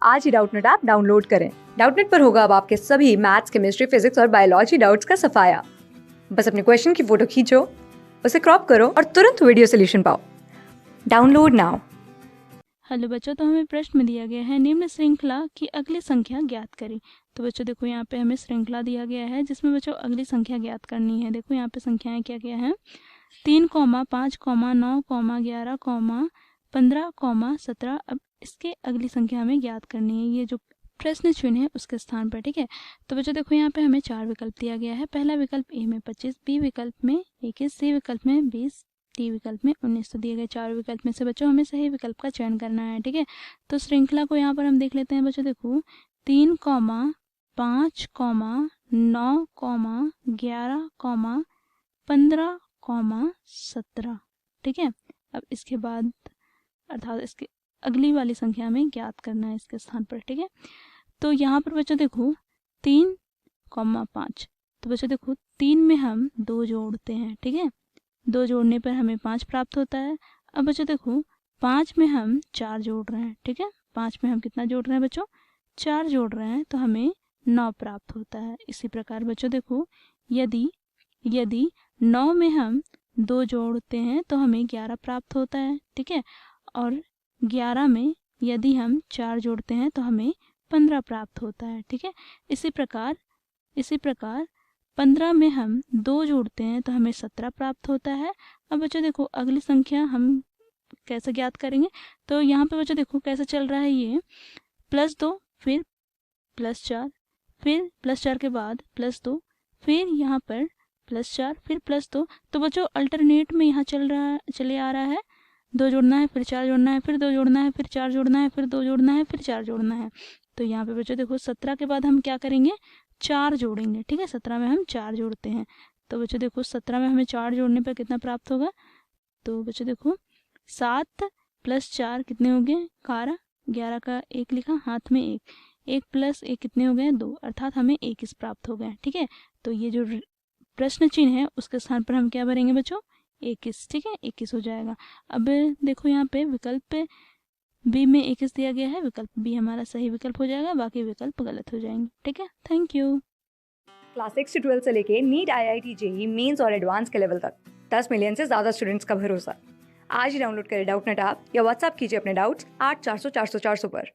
आज ही Doubtnut app download करें। Doubtnut पर होगा अब आपके सभी मैथ्स, केमिस्ट्री, फिजिक्स और बायोलॉजी डाउट्स का सफाया। बस अपने क्वेश्चन की फोटो खींचो, उसे क्रॉप करो और तुरंत वीडियो सोल्यूशन पाओ। Download now. हेलो बच्चों, तो हमें प्रश्न में दिया गया है निम्न श्रृंखला की अगली संख्या ज्ञात करें। तो बच्चों देखो, यहाँ पे हमें श्रृंखला दिया गया है जिसमें बच्चों अगली संख्या ज्ञात करनी है। देखो यहाँ पे संख्याएं क्या क्या है, 3, 5, 9, 11, 15, 17। अब इसके अगली संख्या हमें ज्ञात करनी है, ये जो प्रश्न चिन्ह है उसके स्थान पर। ठीक है, तो बच्चों देखो यहाँ पे हमें 4 विकल्प दिया गया है। पहला विकल्प ए में 25, बी विकल्प में 21, सी विकल्प में 20, डी विकल्प में 19। तो दिए गए 4 विकल्प में से बच्चों हमें सही विकल्प का चयन करना है। ठीक है, तो श्रृंखला को यहाँ पर हम देख लेते हैं बच्चों। देखो 3, 5, 9, 11, 15, 17। ठीक है, अब इसके बाद अर्थात इसके अगली वाली संख्या हमें ज्ञात करना है इसके स्थान पर। ठीक है, तो यहाँ पर बच्चों देखो 3, 5। तो बच्चों देखो 3 में हम 2 जोड़ते हैं। ठीक है, 2 जोड़ने पर हमें 5 प्राप्त होता है। अब बच्चों देखो 5 में हम 4 जोड़ रहे हैं। ठीक है, 5 में हम कितना जोड़ रहे हैं बच्चों, 4 जोड़ रहे हैं, तो हमें 9 प्राप्त होता है। इसी प्रकार बच्चों देखो यदि 9 में हम 2 जोड़ते हैं तो हमें 11 प्राप्त होता है। ठीक है, और 11 में यदि हम 4 जोड़ते हैं तो हमें 15 प्राप्त होता है। ठीक है, इसी प्रकार 15 में हम 2 जोड़ते हैं तो हमें 17 प्राप्त होता है। अब बच्चों देखो अगली संख्या हम कैसे ज्ञात करेंगे, तो यहाँ पे बच्चों देखो कैसे चल रहा है ये, +2 फिर +4 फिर +4 के बाद +2 फिर यहाँ पर +4 फिर +2। तो बच्चों अल्टरनेट में यहाँ चले आ रहा है। 2 जोड़ना है, फिर 4 जोड़ना है, फिर 2 जोड़ना है, फिर 4 जोड़ना है, फिर 2 जोड़ना है, फिर 4 जोड़ना है। तो यहाँ पे बच्चों देखो 17 के बाद हम क्या करेंगे, 4 जोड़ेंगे। ठीक है, 17 में हम 4 जोड़ते हैं। तो बच्चों देखो 17 में हमें 4 जोड़ने पर कितना प्राप्त होगा, तो बच्चों देखो 7 + 4 कितने हो गए, 11। 11 का 1 लिखा, हाथ में 1, 1 + 1 कितने हो गए, 2, अर्थात हमें 21 प्राप्त हो गए। ठीक है, तो ये जो प्रश्न चिन्ह है उसके स्थान पर हम क्या भरेंगे बच्चों, 21। ठीक है, 21 हो जाएगा। अब देखो यहाँ पे विकल्प बी में 21 दिया गया है, विकल्प बी हमारा सही विकल्प हो जाएगा, बाकी विकल्प गलत हो जाएंगे। ठीक है, थैंक यू। क्लास 6 से 12 से लेके नीट, IIT, जेईई मेंस और एडवांस के लेवल तक 10 मिलियन से ज्यादा स्टूडेंट्स का भरोसा। आज ही डाउनलोड करें डाउटनेट ऐप या व्हाट्सएप कीजिए अपने डाउट्स 8400 400 400 पर।